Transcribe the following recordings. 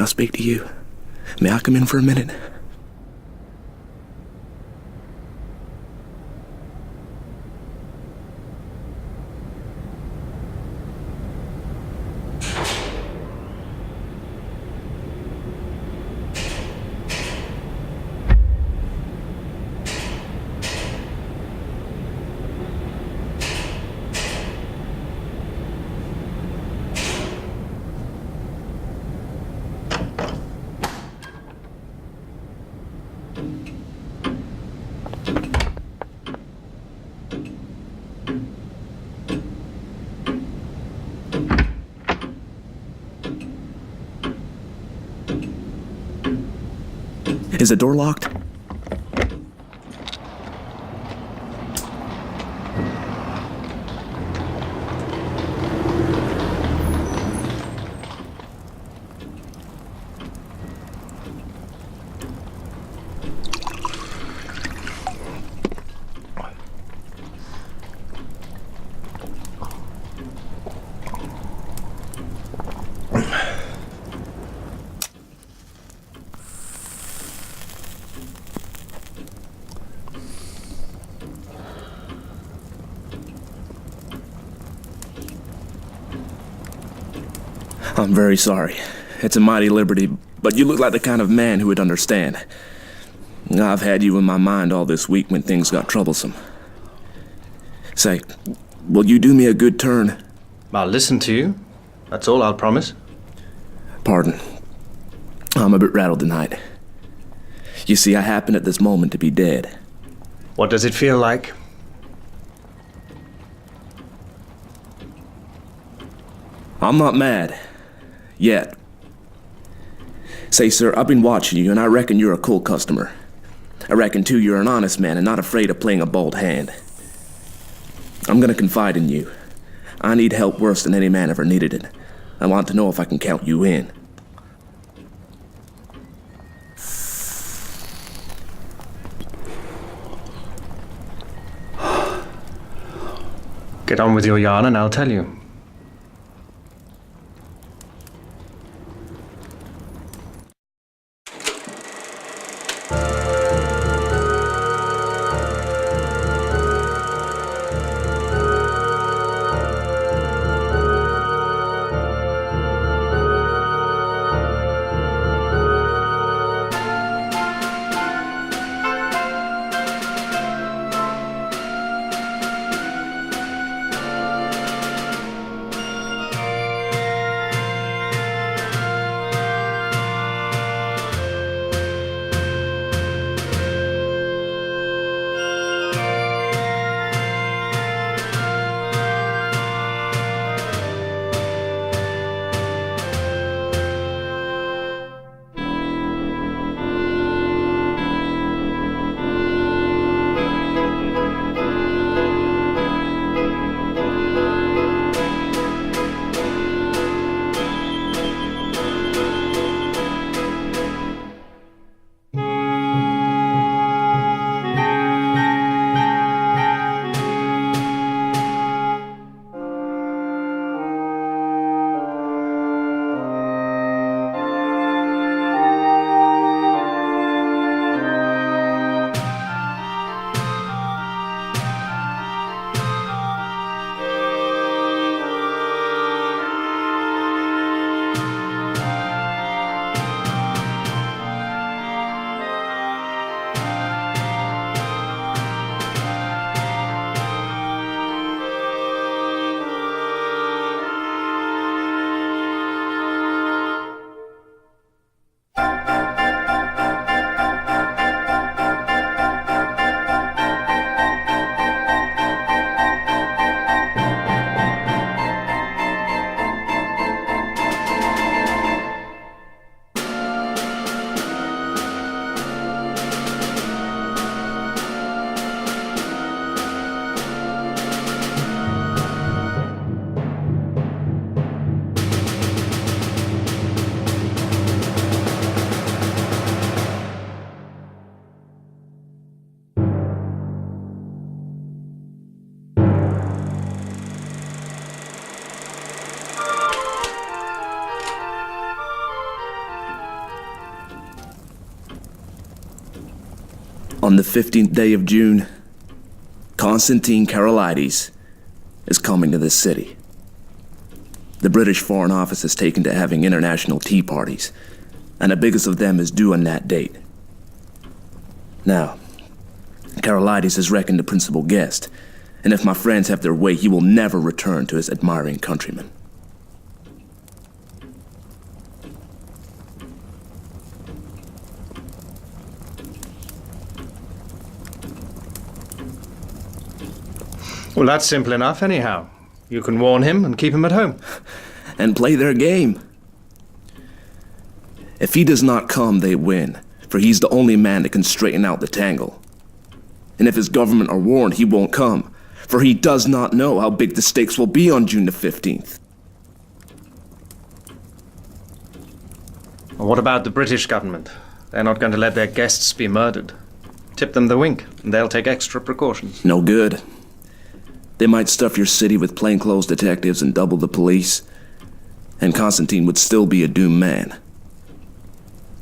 I speak to you? May I come in for a minute? Is the door locked? I'm very sorry. It's a mighty liberty, but you look like the kind of man who would understand. I've had you in my mind all this week when things got troublesome. Say, will you do me a good turn? I'll listen to you. That's all I'll promise. Pardon. I'm a bit rattled tonight. You see, I happen at this moment to be dead. What does it feel like? I'm not mad. Yet. Say, sir, I've been watching you, and I reckon you're a cool customer. I reckon, too, you're an honest man and not afraid of playing a bold hand. I'm gonna confide in you. I need help worse than any man ever needed it. I want to know if I can count you in. Get on with your yarn and I'll tell you. On the 15th day of June, Constantine Karolides is coming to this city. The British Foreign Office has taken to having international tea parties, and the biggest of them is due on that date. Now, Karolides is reckoned the principal guest, and if my friends have their way, he will never return to his admiring countrymen. Well, that's simple enough, anyhow. You can warn him and keep him at home. And play their game. If he does not come, they win, for he's the only man that can straighten out the tangle. And if his government are warned, he won't come, for he does not know how big the stakes will be on June the 15th. Well, what about the British government? They're not going to let their guests be murdered. Tip them the wink, and they'll take extra precautions. No good. They might stuff your city with plainclothes detectives and double the police, and Constantine would still be a doomed man.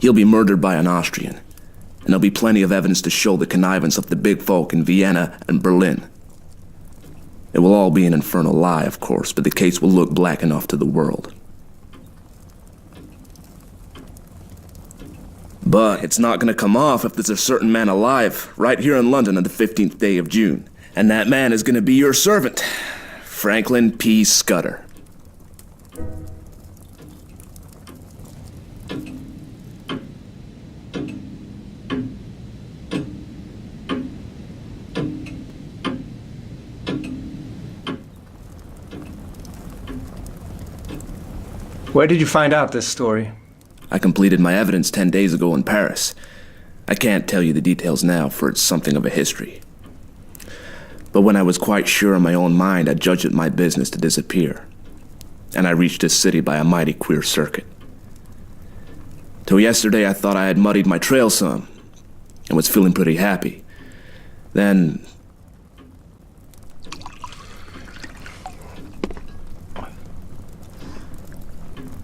He'll be murdered by an Austrian, and there'll be plenty of evidence to show the connivance of the big folk in Vienna and Berlin. It will all be an infernal lie, of course, but the case will look black enough to the world. But it's not going to come off if there's a certain man alive right here in London on the 15th day of June. And that man is going to be your servant, Franklin P. Scudder. Where did you find out this story? I completed my evidence 10 days ago in Paris. I can't tell you the details now, for it's something of a history. But when I was quite sure in my own mind, I judged it my business to disappear. And I reached this city by a mighty queer circuit. Till yesterday, I thought I had muddied my trail some, and was feeling pretty happy. Then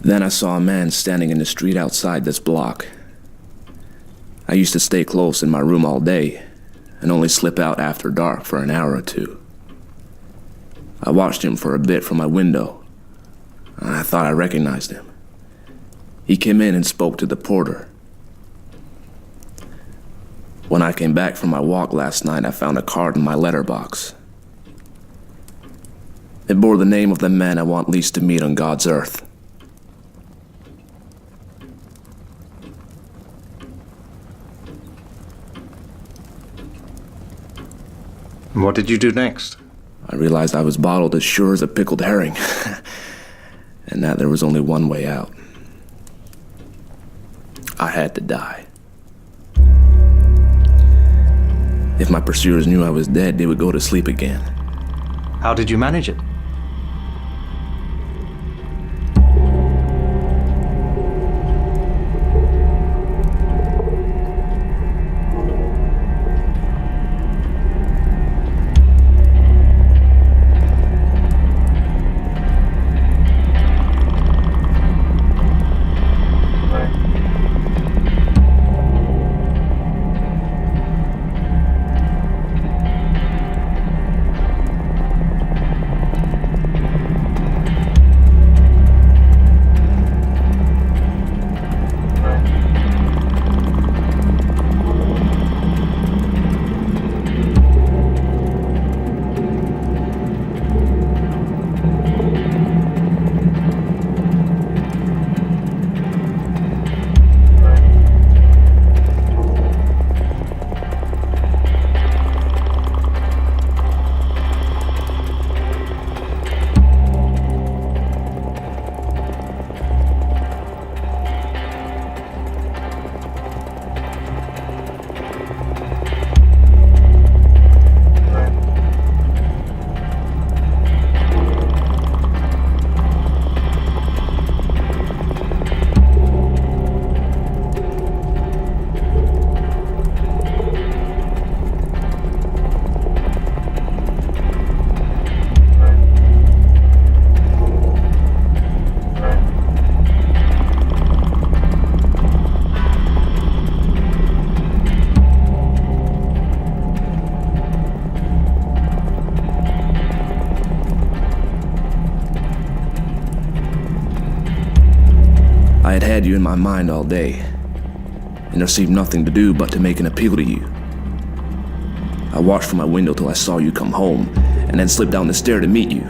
I saw a man standing in the street outside this block. I used to stay close in my room all day, and only slip out after dark for an hour or two. I watched him for a bit from my window, and I thought I recognized him. He came in and spoke to the porter. When I came back from my walk last night, I found a card in my letterbox. It bore the name of the man I want least to meet on God's earth. And what did you do next? I realized I was bottled as sure as a pickled herring, and that there was only one way out. I had to die. If my pursuers knew I was dead, they would go to sleep again. How did you manage it? had had you in my mind all day, and there seemed nothing to do but to make an appeal to you. I watched from my window till I saw you come home, and then slipped down the stair to meet you.